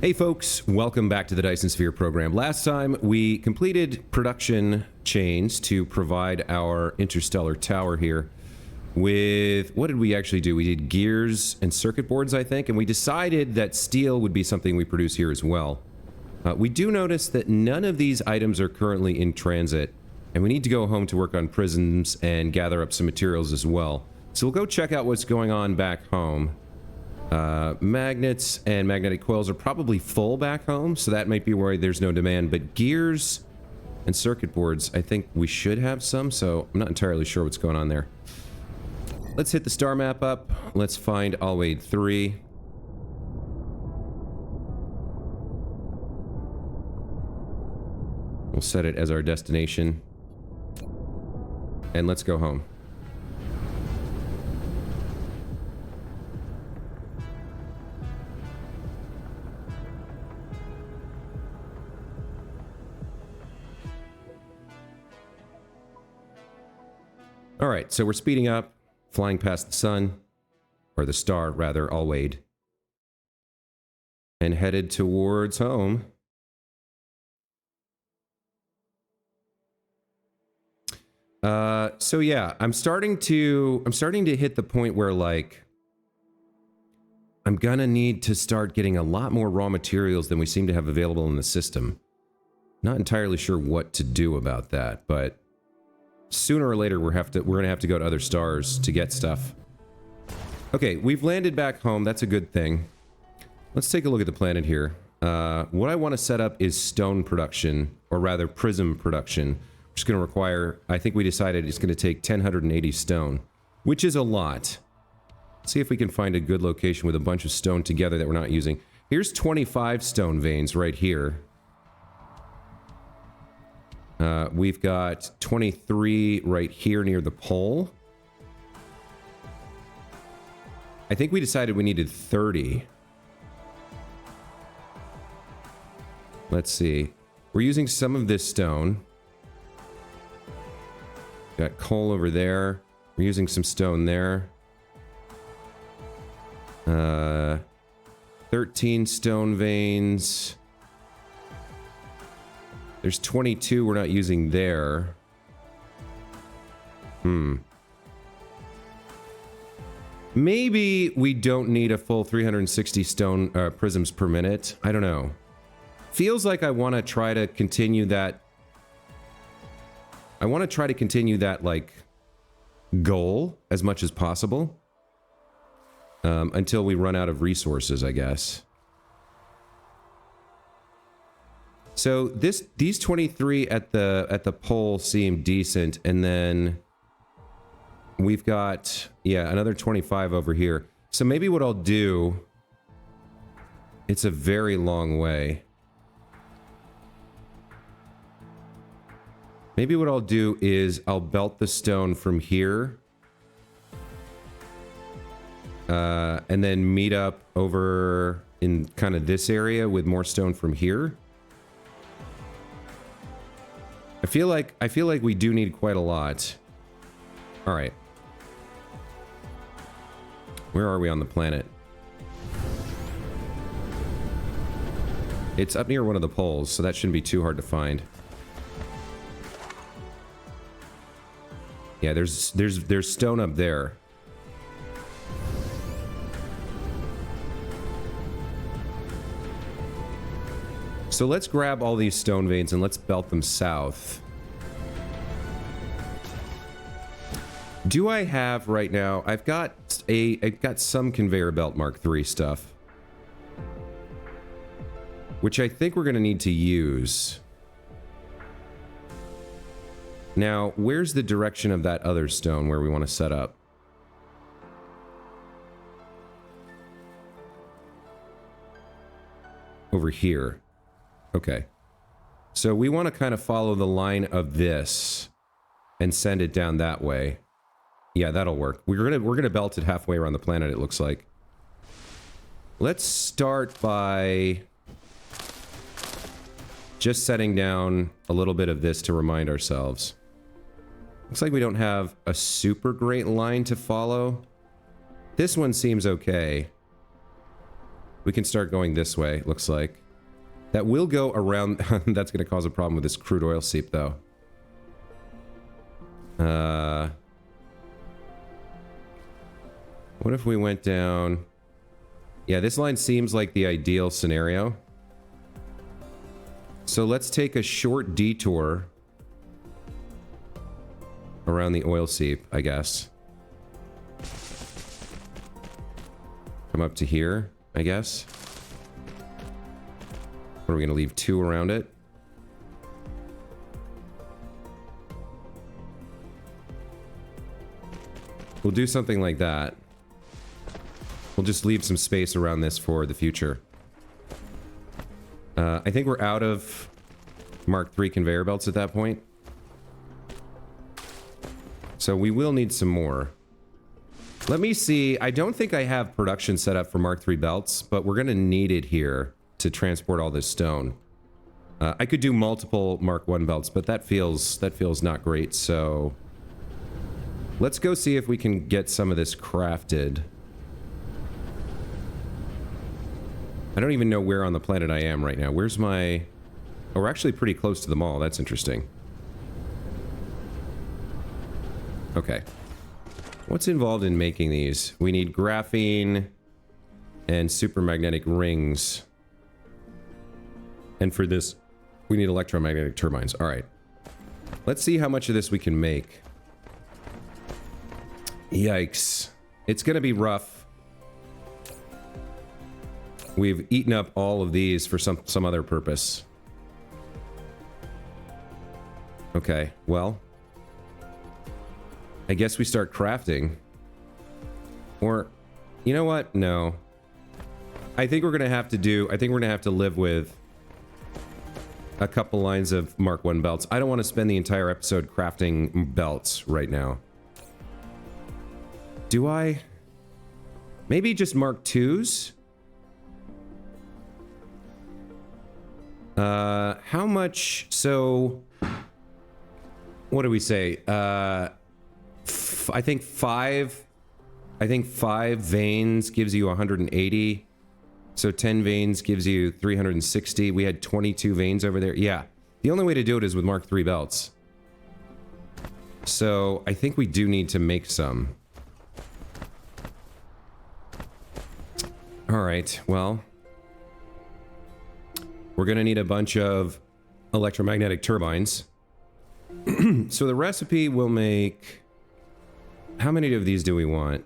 Hey folks, welcome back to the Dyson Sphere program. Last time we completed production chains to provide our interstellar tower here with, what did we actually do? We did gears and circuit boards, I think, and we decided that steel would be something we produce here as well. We do notice that none of these items are currently in transit, and we need to go home to work on prisms and gather up some materials as well. So we'll go check out what's going on back home. Magnets and magnetic coils are probably full back home, so that might be where there's no demand, but gears and circuit boards, I think we should have some, so I'm not entirely sure what's going on there. Let's hit the star map up. Let's find Alwade 3. We'll set it as our destination. And let's go home. Alright, so we're speeding up, flying past the sun, or the star, rather, Alwade, and headed towards home. So yeah, I'm starting to hit the point where, like, I'm gonna need to start getting a lot more raw materials than we seem to have available in the system. Not entirely sure what to do about that, but sooner or later we're gonna have to go to other stars to get stuff. Okay, we've landed back home. That's a good thing. Let's take a look at the planet here. What I want to set up is stone production, or rather prism production, which is going to require, I think we decided it's going to take 1,080 stone, which is a lot. Let's see if we can find a good location with a bunch of stone together that we're not using. Here's 25 stone veins right here. We've got 23 right here near the pole. I think we decided we needed 30. Let's see. We're using some of this stone. Got coal over there. We're using some stone there. 13 stone veins. There's 22 we're not using there. Maybe we don't need a full 360 stone prisms per minute. I don't know. Feels like I want to try to continue that. I want to try to continue that, like, goal as much as possible. Until we run out of resources, I guess. So these 23 at the pole seem decent, and then we've got, yeah, another 25 over here. So maybe what I'll do, it's a very long way. Maybe what I'll do is I'll belt the stone from here. And then meet up over in kind of this area with more stone from here. I feel like we do need quite a lot. All right. Where are we on the planet? It's up near one of the poles, so that shouldn't be too hard to find. Yeah, there's stone up there. So let's grab all these stone veins and let's belt them south. Do I have right now? I've got some conveyor belt Mark III stuff, which I think we're going to need to use. Now, where's the direction of that other stone where we want to set up? Over here. Okay. So we want to kind of follow the line of this and send it down that way. Yeah, that'll work. We're gonna belt it halfway around the planet, it looks like. Let's start by just setting down a little bit of this to remind ourselves. Looks like we don't have a super great line to follow. This one seems okay. We can start going this way, looks like. That will go around... That's going to cause a problem with this crude oil seep, though. What if we went down... Yeah, this line seems like the ideal scenario. So let's take a short detour around the oil seep, I guess. Come up to here, I guess. What are we going to leave 2 around it? We'll do something like that. We'll just leave some space around this for the future. I think we're out of Mark III conveyor belts at that point. So we will need some more. Let me see. I don't think I have production set up for Mark III belts, but we're going to need it here to transport all this stone. I could do multiple Mark I belts, but that feels not great. So let's go see if we can get some of this crafted. I don't even know where on the planet I am right now. Where's my... Oh, we're actually pretty close to the mall. That's interesting. Okay. What's involved in making these? We need graphene and supermagnetic rings. And for this, we need electromagnetic turbines. All right. Let's see how much of this we can make. Yikes. It's going to be rough. We've eaten up all of these for some other purpose. Okay, well. I guess we start crafting. Or, you know what? No. I think we're going to have to do... I think we're going to have to live with a couple lines of Mark I belts. I don't want to spend the entire episode crafting belts right now. Do I? Maybe just Mark IIs? How much? So, what do we say? I think five veins gives you 180. So 10 veins gives you 360. We had 22 veins over there. Yeah. The only way to do it is with Mark III belts. So I think we do need to make some. All right. Well, we're going to need a bunch of electromagnetic turbines. So the recipe will make... How many of these do we want?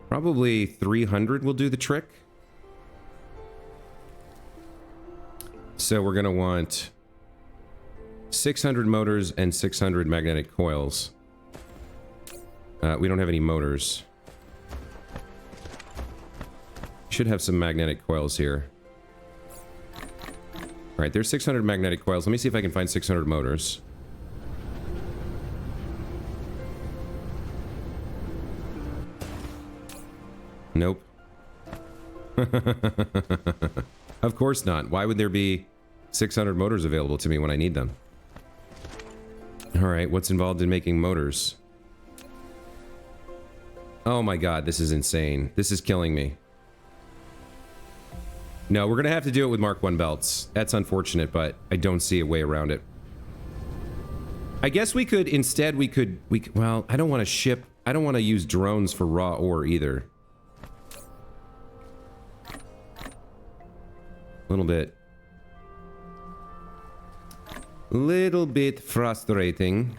Probably 300 will do the trick. So we're going to want 600 motors and 600 magnetic coils. We don't have any motors. Should have some magnetic coils here. All right, there's 600 magnetic coils. Let me see if I can find 600 motors. Nope. Of course not. Why would there be 600 motors available to me when I need them? All right, what's involved in making motors? Oh my god, this is insane. This is killing me. No, we're gonna have to do it with Mark I belts. That's unfortunate, but I don't see a way around it. I guess we could, instead, well, I don't want to ship, I don't want to use drones for raw ore either. Little bit frustrating.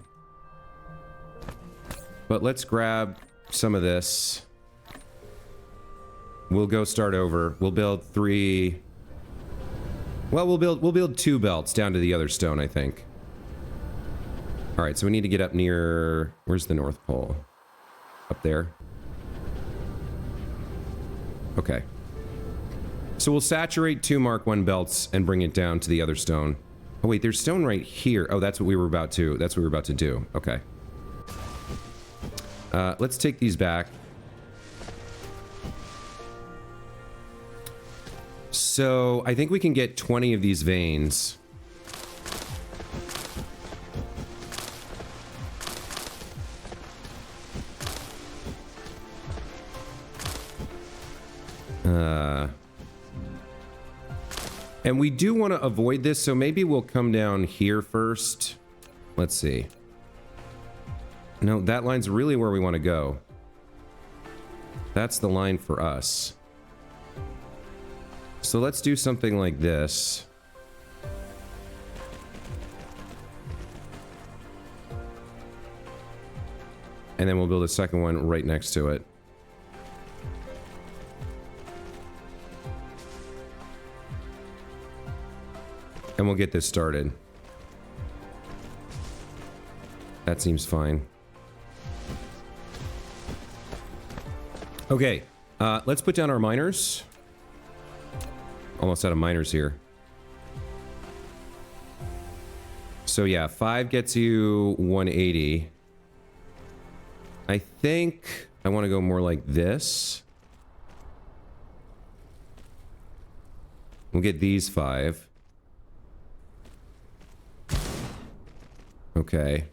But let's grab some of this. We'll go start over. We'll build 3... Well, we'll build 2 belts down to the other stone, I think. Alright, so we need to get up near... Where's the North Pole? Up there. Okay. So we'll saturate 2 Mark I belts and bring it down to the other stone. Oh wait, there's stone right here. Oh, that's what we were about to... That's what we were about to do. Okay. Let's take these back. So, I think we can get 20 of these veins. And we do want to avoid this, so maybe we'll come down here first. Let's see. No, that line's really where we want to go. That's the line for us. So let's do something like this. And then we'll build a second one right next to it. And we'll get this started. That seems fine. Okay, let's put down our miners. Almost out of miners here. So yeah, 5 gets you 180. I think I want to go more like this. We'll get these 5. Okay.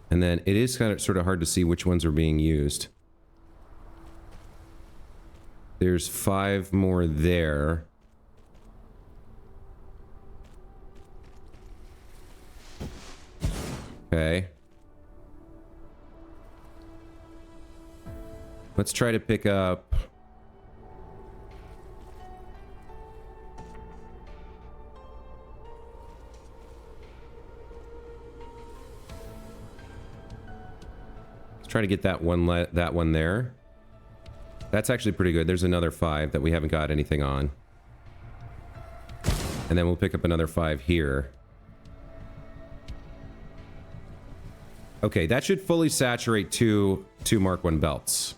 And then it is kind of sort of hard to see which ones are being used. There's 5 more there. Okay. Let's try to pick up... Try to get that one there. That's actually pretty good. There's another 5 that we haven't got anything on. And then we'll pick up another 5 here. Okay, that should fully saturate two Mark 1 belts.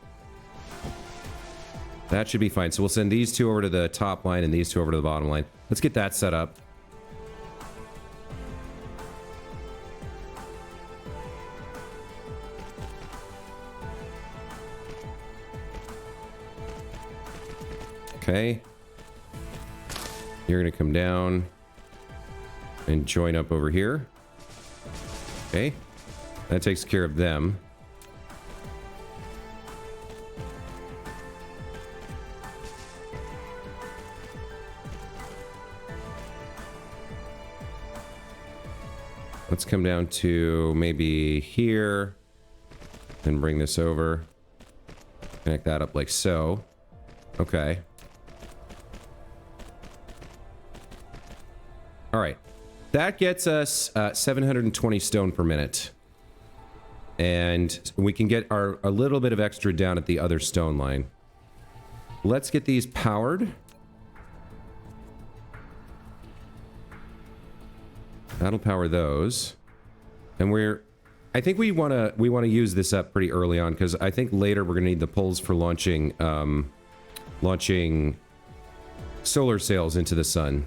That should be fine. So we'll send these 2 over to the top line and these 2 over to the bottom line. Let's get that set up. Okay. You're going to come down and join up over here. Okay. That takes care of them. Let's come down to maybe here and bring this over. Connect that up like so. Okay. All right. That gets us 720 stone per minute. And we can get a little bit of extra down at the other stone line. Let's get these powered. That'll power those. And I think we want to use this up pretty early on, because I think later we're going to need the poles for launching solar sails into the sun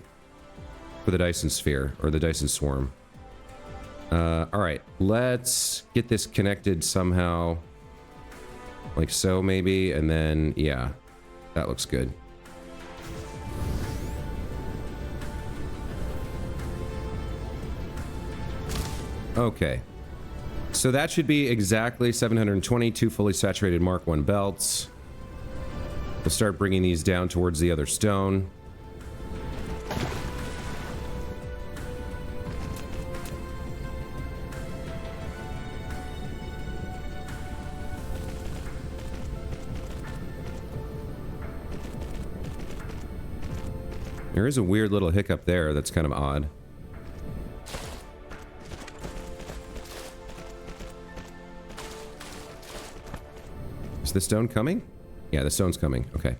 for the Dyson sphere, or the Dyson swarm. All right, let's get this connected somehow, like so maybe, and then, yeah, that looks good. Okay, so that should be exactly 722 fully saturated Mark 1 belts. We'll start bringing these down towards the other stone. There is a weird little hiccup there that's kind of odd. Is the stone coming? Yeah, the stone's coming. Okay.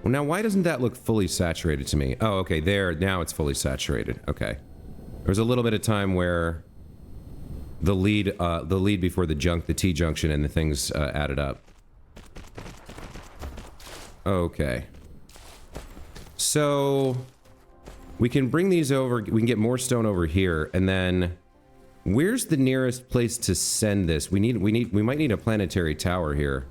Well, now why doesn't that look fully saturated to me? Oh, okay, there. Now it's fully saturated. Okay. There was a little bit of time where the lead before the T junction and the things added up. Okay. So we can bring these over. We can get more stone over here, and then where's the nearest place to send this? We might need a planetary tower here.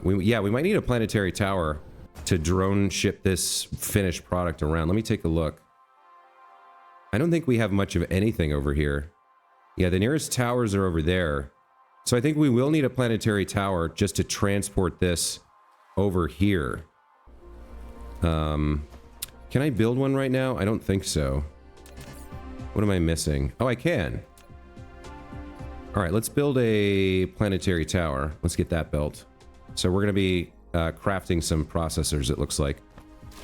We might need a planetary tower to drone ship this finished product around. Let me take a look. I don't think we have much of anything over here. Yeah, the nearest towers are over there. So I think we will need a planetary tower just to transport this over here. Can I build one right now? I don't think so. What am I missing? Oh, I can. All right, let's build a planetary tower. Let's get that built. So we're going to be crafting some processors, it looks like.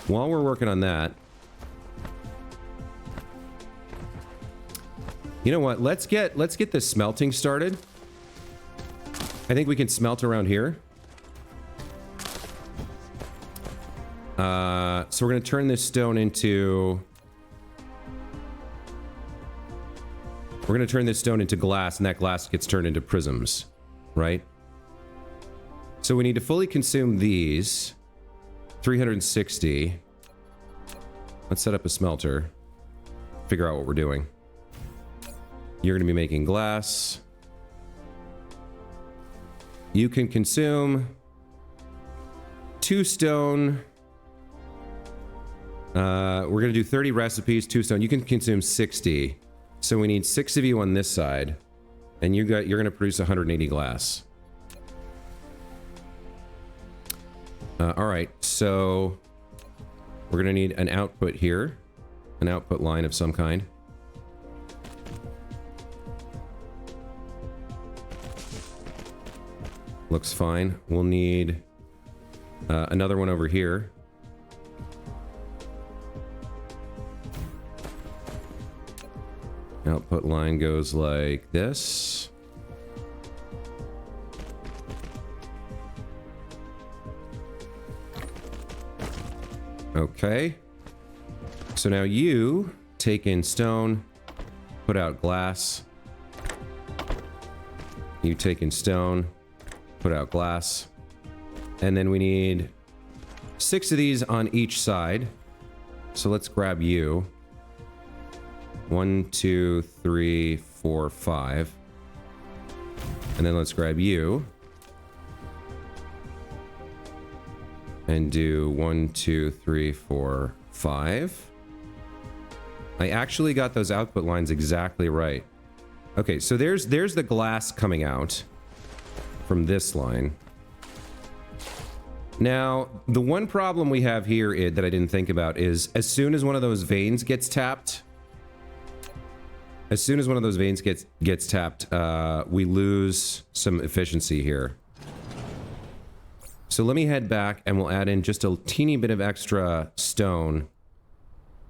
While we're working on that, you know what? Let's get the smelting started. I think we can smelt around here. So we're going to turn this stone into... We're going to turn this stone into glass, and that glass gets turned into prisms, right? So we need to fully consume these. 360. Let's set up a smelter. Figure out what we're doing. You're going to be making glass. You can consume 2 stone. We're going to do 30 recipes, 2 stone. You can consume 60. So we need 6 of you on this side. And you're going to produce 180 glass. All right, so we're going to need an output here. An output line of some kind. Looks fine. We'll need another one over here. Output line goes like this. Okay. So now you take in stone, put out glass. You take in stone, put out glass. And then we need 6 of these on each side. So let's grab you. 1, 2, 3, 4, 5. And then let's grab you. And do 1, 2, 3, 4, 5. I actually got those output lines exactly right. Okay, so there's the glass coming out from this line. Now, the one problem we have here that I didn't think about is as soon as one of those veins gets tapped, we lose some efficiency here. So let me head back and we'll add in just a teeny bit of extra stone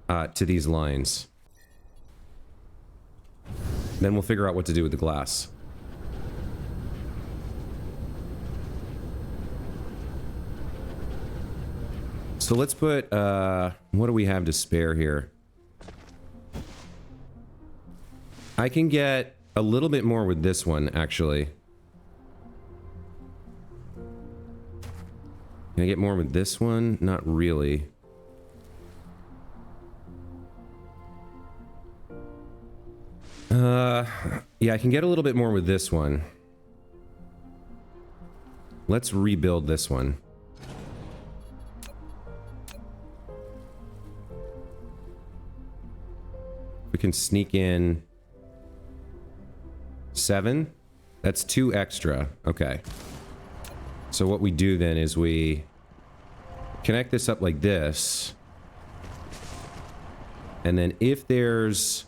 to these lines. Then we'll figure out what to do with the glass. So let's put, what do we have to spare here? I can get a little bit more with this one, actually. Can I get more with this one? Not really. Yeah, I can get a little bit more with this one. Let's rebuild this one. We can sneak in 7. That's 2 extra. Okay. So what we do then is we connect this up like this. And then if there's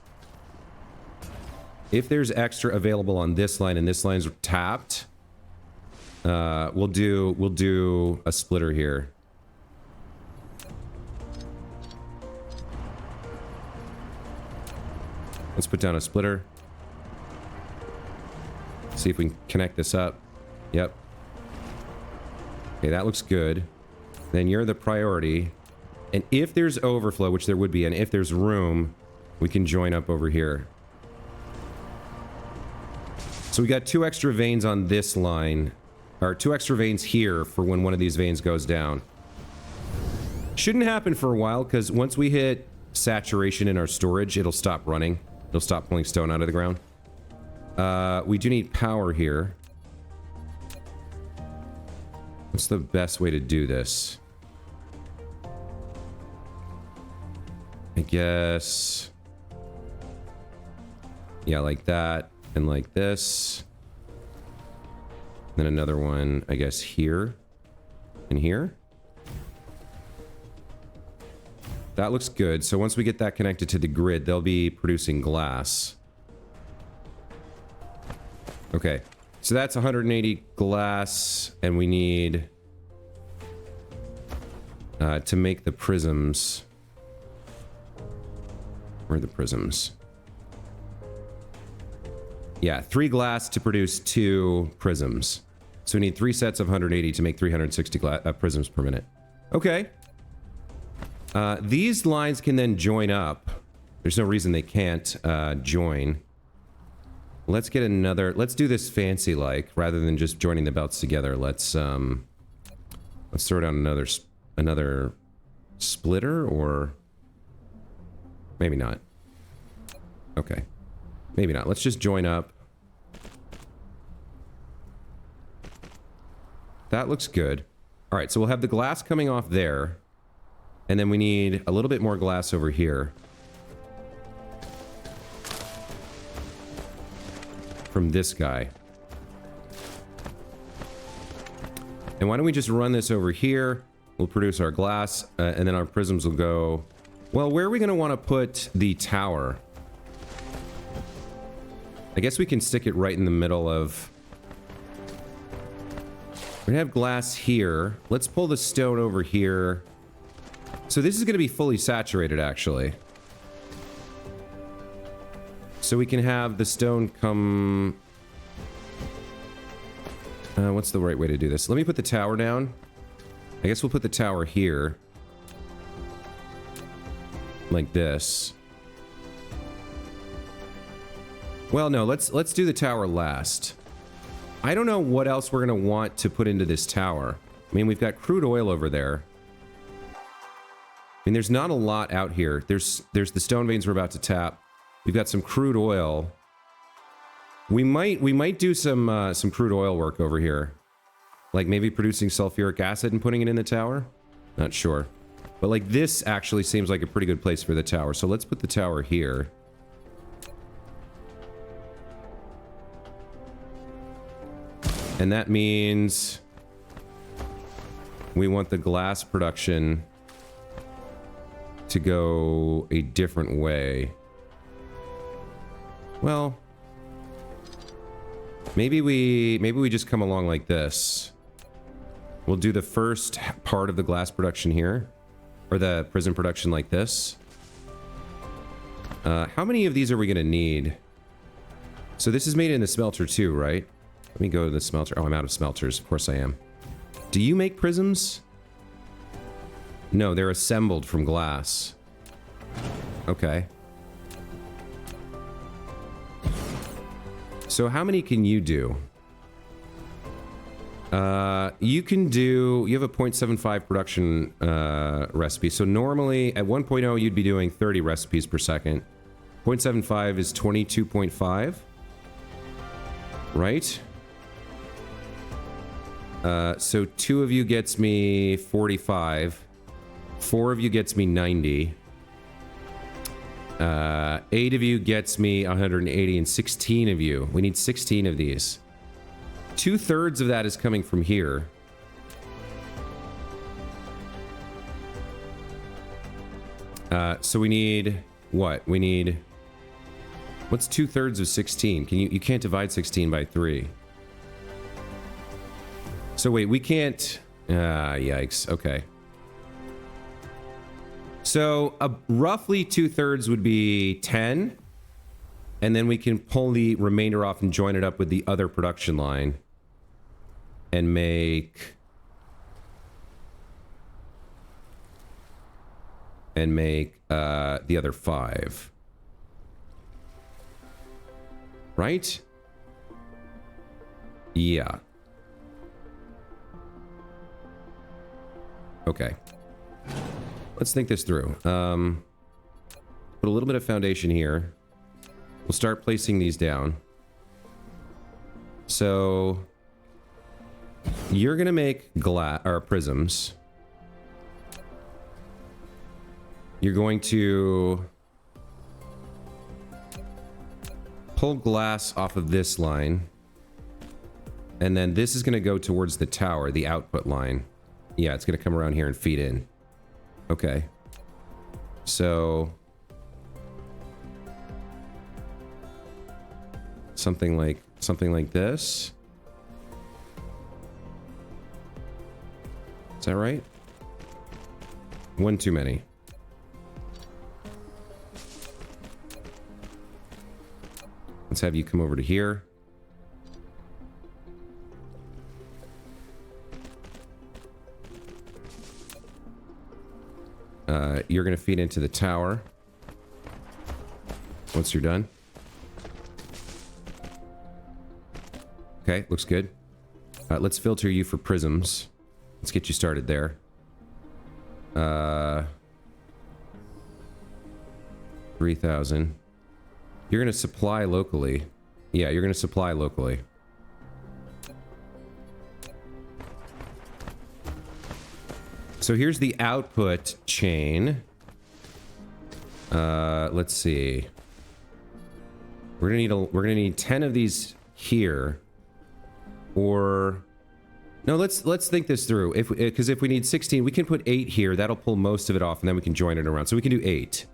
extra available on this line and this line's tapped, we'll do a splitter here. Let's put down a splitter. See if we can connect this up. Yep. Okay, that looks good. Then you're the priority. And if there's overflow, which there would be, and if there's room, we can join up over here. So we got 2 extra veins on this line. Or 2 extra veins here for when one of these veins goes down. Shouldn't happen for a while, because once we hit saturation in our storage, it'll stop running. It'll stop pulling stone out of the ground. We do need power here. What's the best way to do this? I guess... yeah, like that. And like this. Then another one, I guess, here and here. That looks good. So once we get that connected to the grid, they'll be producing glass. Okay. So that's 180 glass, and we need to make the prisms. Where are the prisms? Yeah, 3 glass to produce 2 prisms. So we need 3 sets of 180 to make 360 prisms per minute. Okay. These lines can then join up. There's no reason they can't join. Let's get another... Let's do this fancy like, rather than just joining the belts together. Let's throw down another splitter, or... Maybe not. Okay. Maybe not. Let's just join up. That looks good. All right, so we'll have the glass coming off there. And then we need a little bit more glass over here. From this guy. And why don't we just run this over here? We'll produce our glass, and then our prisms will go... Well, where are we going to want to put the tower? I guess we can stick it right in the middle of... We're going to have glass here. Let's pull the stone over here. So this is going to be fully saturated, actually. So we can have the stone come... what's the right way to do this? Let me put the tower down. I guess we'll put the tower here. Like this. Well, no, let's do the tower last. I don't know what else we're going to want to put into this tower. I mean, we've got crude oil over there. I mean, there's not a lot out here. There's the stone veins we're about to tap. We've got some crude oil. We might do some crude oil work over here. Like maybe producing sulfuric acid and putting it in the tower? Not sure. But like this actually seems like a pretty good place for the tower. So let's put the tower here. And that means we want the glass production to go a different way. Well, maybe we just come along like this. We'll do the first part of the glass production here, or the prism production like this. How many of these are we going to need? So this is made in the smelter too, right? Let me go to the smelter. Oh, I'm out of smelters. Of course I am. Do you make prisms? No, they're assembled from glass. Okay. So how many can you do? You have a 0.75 production recipe. So normally at 1.0 you'd be doing 30 recipes per second. 0.75 is 22.5. Right? So 2 of you gets me 45. 4 of you gets me 90. 8 of you gets me 180, and 16 of you. We need 16 of these. 2/3 of that is coming from here. So we need what? We need... What's 2/3 of 16? You can't divide 16 by 3. So wait, we can't... yikes. Okay. So roughly 2/3 would be 10. And then we can pull the remainder off and join it up with the other production line. And make... the other 5. Right? Yeah. Okay. Let's think this through. Put a little bit of foundation here. We'll start placing these down. So you're gonna make glass or prisms. You're going to pull glass off of this line. And then this is going to go towards the tower, the output line. Yeah, it's going to come around here and feed in. Okay. So something like this. Is that right? One too many. Let's have you come over to here. You're going to feed into the tower once you're done. Okay, looks good. Let's filter you for prisms. Let's get you started there. 3,000. You're going to supply locally. Yeah, you're going to supply locally. So here's the output chain. Let's see. We're gonna need 10 of these here, or no. Let's think this through. Because if we need 16, we can put 8 here. That'll pull most of it off, and then we can join it around. So we can do 8.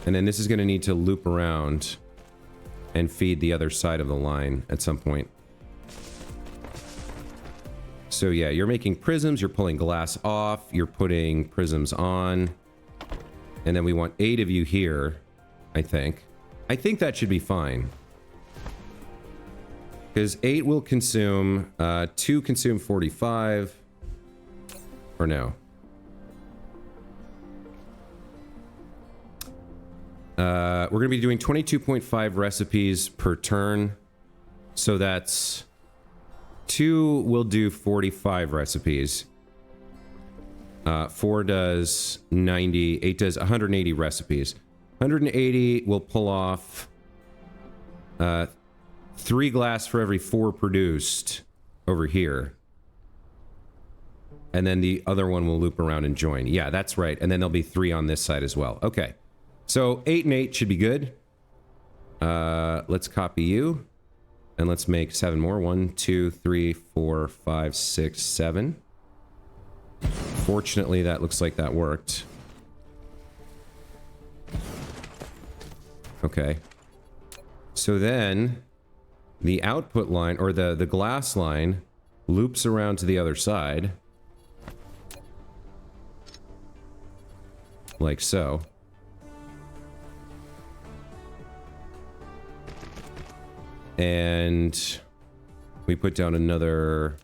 And then this is going to need to loop around and feed the other side of the line at some point. So yeah, you're making prisms, you're pulling glass off, you're putting prisms on. And then we want 8 of you here, I think. I think that should be fine. Because 8 will consume, 2 consume 45. Or no. We're going to be doing 22.5 recipes per turn. So that's... 2 will do 45 recipes. 4 does 90. 8 does 180 recipes. 180 will pull off 3 glass for every 4 produced over here. And then the other one will loop around and join. Yeah, that's right. And then there'll be 3 on this side as well. Okay. So 8 and 8 should be good. Let's copy you. And let's make 7 more. 1, 2, 3, 4, 5, 6, 7. Fortunately, that looks like that worked. Okay. So then the output line, or the glass line, loops around to the other side. Like so. And we put down another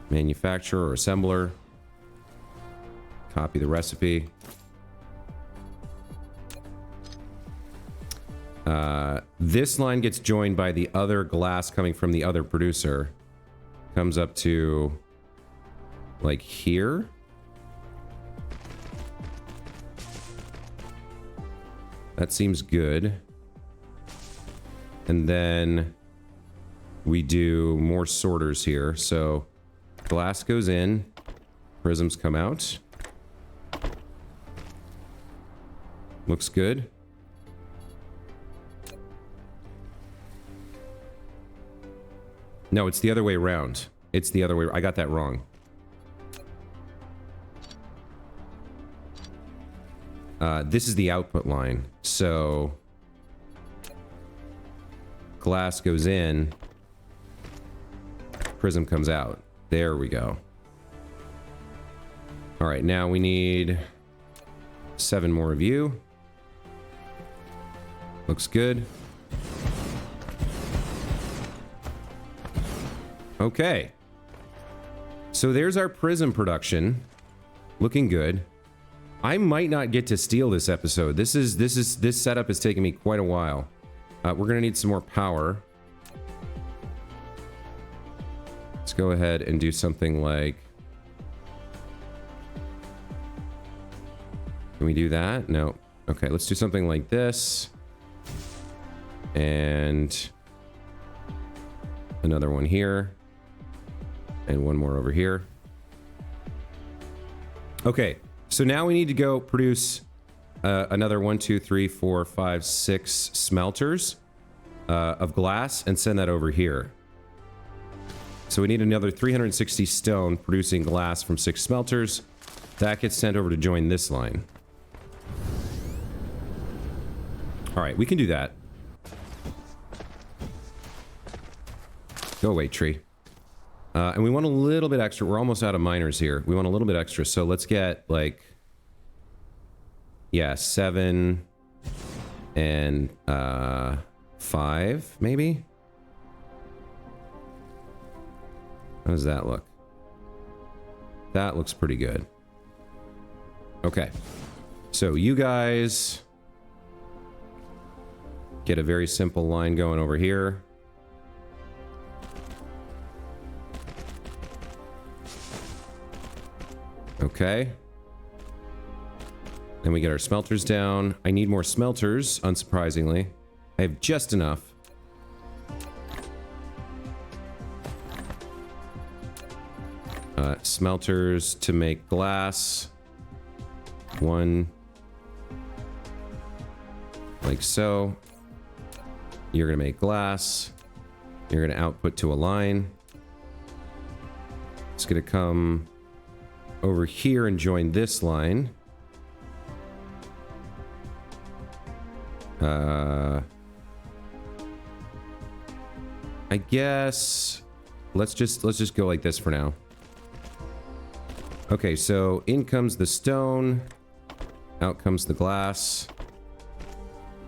manufacturer or assembler. Copy the recipe. This line gets joined by the other glass coming from the other producer. Comes up to like here. That seems good. And then we do more sorters here. So glass goes in, prisms come out. Looks good. No, it's the other way around. It's the other way. I got that wrong. This is the output line. So glass goes in, prism comes out. There we go. All right, now we need 7 more of you. Looks good. Okay. So there's our prism production. Looking good. I might not get to steal this episode. This setup is taking me quite a while. We're gonna need some more power. Let's go ahead and do something like... Can we do that? No. Okay, let's do something like this. And another one here. And one more over here. Okay, so now we need to go produce another 1, 2, 3, 4, 5, 6 smelters of glass and send that over here. So we need another 360 stone producing glass from 6 smelters. That gets sent over to join this line. All right, we can do that. Go away, tree. And we want a little bit extra. We're almost out of miners here. We want a little bit extra. So let's get like, yeah, 7 and 5, maybe? How does that look? That looks pretty good. Okay. So you guys get a very simple line going over here. Okay. Then we get our smelters down. I need more smelters, unsurprisingly. I have just enough. Smelters to make glass. 1. Like so. You're going to make glass. You're going to output to a line. It's going to come over here and join this line. I guess let's just go like this for now. Okay, so in comes the stone, out comes the glass.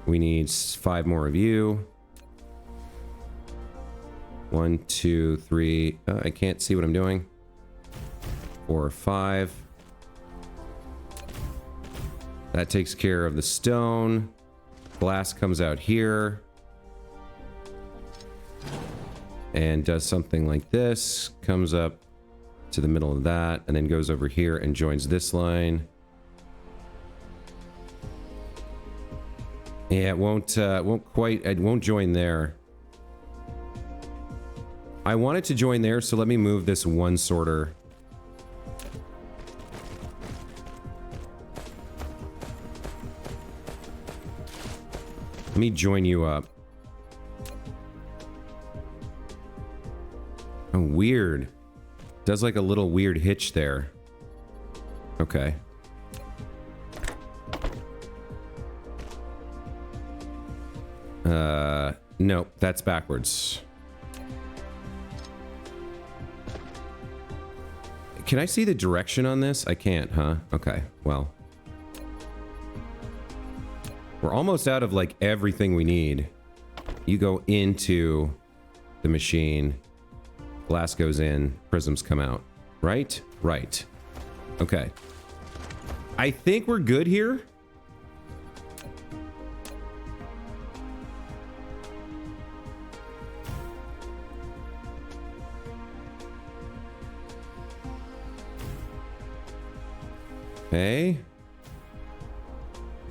We need 5 more of you. 1, 2, 3. I can't see what I'm doing. 4, 5. That takes care of the stone. Glass comes out here and does something like this. Comes up to the middle of that and then goes over here and joins this line. Yeah, it won't join there. I want it to join there, so let me move this 1 sorter. Let me join you up. Oh, weird. Does like a little weird hitch there. Okay. No, that's backwards. Can I see the direction on this? I can't, huh? Okay, well. We're almost out of like everything we need. You go into the machine. Glass goes in, prisms come out. Right? Right. Okay. I think we're good here. Okay. You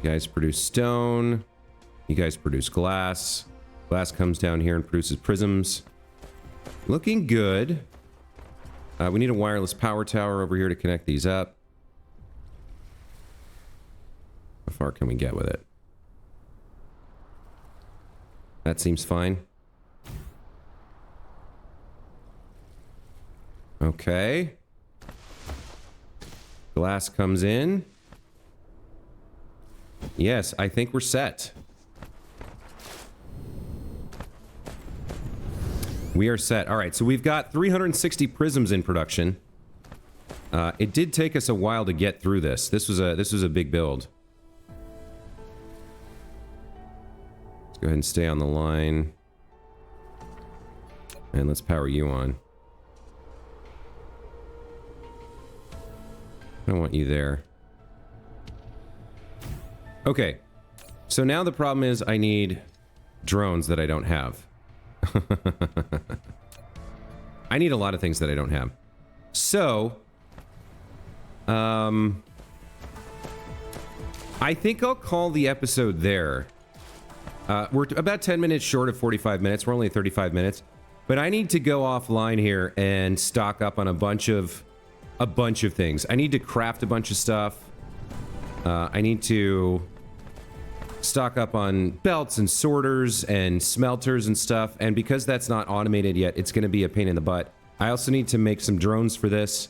guys produce stone. You guys produce glass. Glass comes down here and produces prisms. Looking good. We need a wireless power tower over here to connect these up. How far can we get with it? That seems fine. Okay. Glass comes in. Yes, I think we're set. We are set. All right, so we've got 360 prisms in production. It did take us a while to get through this. This was a big build. Let's go ahead and stay on the line. And let's power you on. I don't want you there. Okay. So now the problem is I need drones that I don't have. I need a lot of things that I don't have. So, I think I'll call the episode there. We're about 10 minutes short of 45 minutes. We're only at 35 minutes. But I need to go offline here and stock up on a bunch of things. I need to craft a bunch of stuff. I need to stock up on belts and sorters and smelters and stuff. And because that's not automated yet, it's going to be a pain in the butt. I also need to make some drones for this.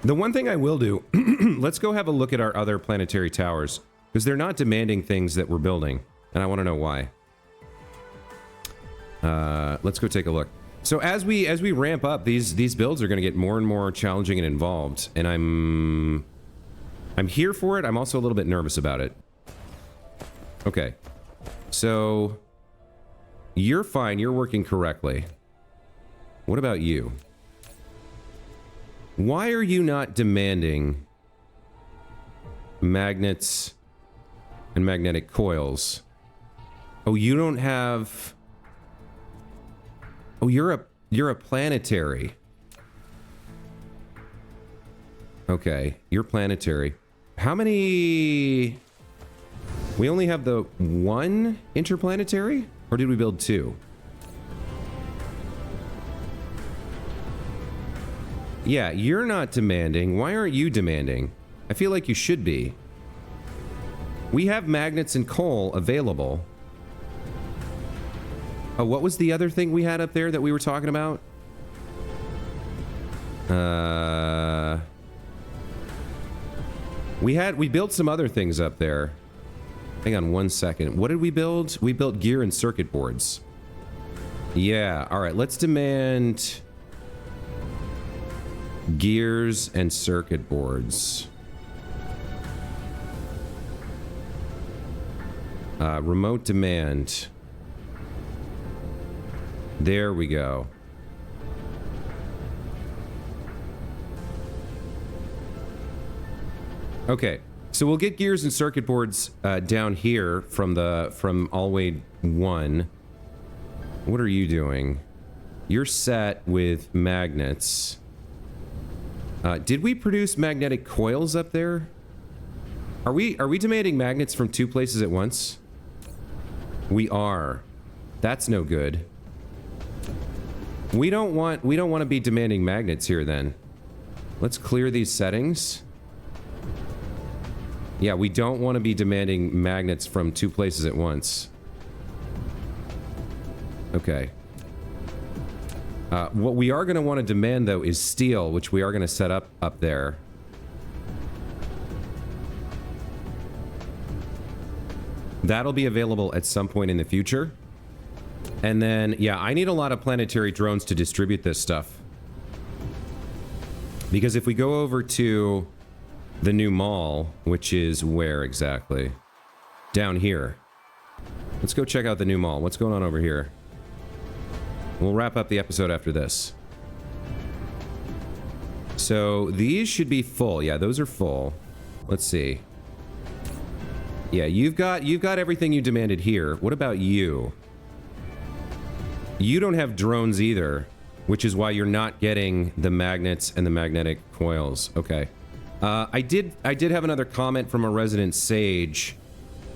The one thing I will do, let's go have a look at our other planetary towers, because they're not demanding things that we're building, and I want to know why. Let's go take a look. So as we ramp up, these builds are going to get more and more challenging and involved, and I'm here for it. I'm also a little bit nervous about it. Okay, so you're fine. You're working correctly. What about you? Why are you not demanding magnets and magnetic coils? Oh, you don't have... Oh, you're a planetary. Okay, you're planetary. How many... We only have the one interplanetary? Or did we build two? Yeah, you're not demanding. Why aren't you demanding? I feel like you should be. We have magnets and coal available. Oh, what was the other thing we had up there that we were talking about? We built some other things up there. Hang on one second. What did we build? We built gear and circuit boards. Yeah, all right, let's demand gears and circuit boards. Remote demand. There we go. Okay, so we'll get gears and circuit boards down here from Alwade 1. What are you doing? You're set with magnets. Did we produce magnetic coils up there? Are we demanding magnets from two places at once? We are. That's no good. We don't want to be demanding magnets here then. Let's clear these settings. Yeah, we don't want to be demanding magnets from two places at once. Okay. What we are going to want to demand, though, is steel, which we are going to set up there. That'll be available at some point in the future. And then, yeah, I need a lot of planetary drones to distribute this stuff. Because if we go over to the new mall, which is where exactly? Down here. Let's go check out the new mall. What's going on over here? We'll wrap up the episode after this. So these should be full. Yeah, those are full. Let's see. Yeah, you've got everything you demanded here. What about you? You don't have drones either, which is why you're not getting the magnets and the magnetic coils. Okay. I did have another comment from a resident sage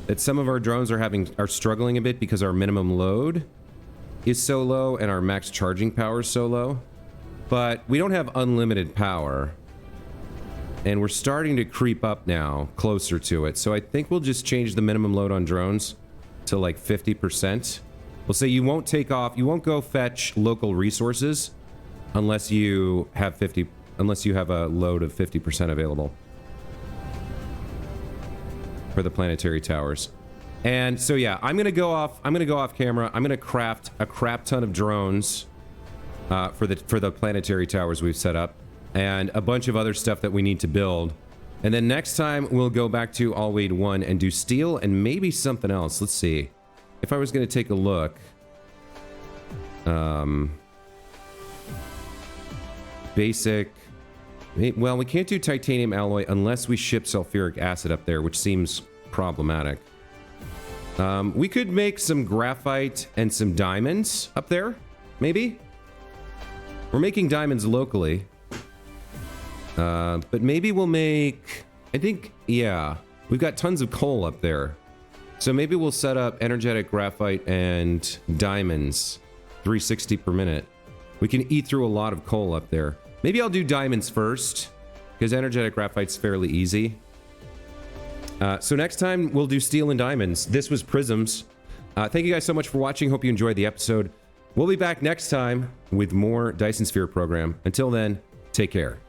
that some of our drones are struggling a bit because our minimum load is so low and our max charging power is so low. But we don't have unlimited power. And we're starting to creep up now, closer to it. So I think we'll just change the minimum load on drones to like 50%. We'll say you won't take off, you won't go fetch local resources unless you have a load of 50% available for the planetary towers. And so yeah, I'm gonna go off camera. I'm gonna craft a crap ton of drones for the planetary towers we've set up, and a bunch of other stuff that we need to build. And then next time we'll go back to Alwade 1 and do steel and maybe something else. Let's see. If I was gonna take a look, basic. Well, we can't do titanium alloy unless we ship sulfuric acid up there, which seems problematic. We could make some graphite and some diamonds up there, maybe? We're making diamonds locally. But maybe we'll make... I think, yeah. We've got tons of coal up there. So maybe we'll set up energetic graphite and diamonds. 360 per minute. We can eat through a lot of coal up there. Maybe I'll do diamonds first, because energetic graphite's fairly easy. So next time we'll do steel and diamonds. This was prisms. Thank you guys so much for watching. Hope you enjoyed the episode. We'll be back next time with more Dyson Sphere program. Until then, take care.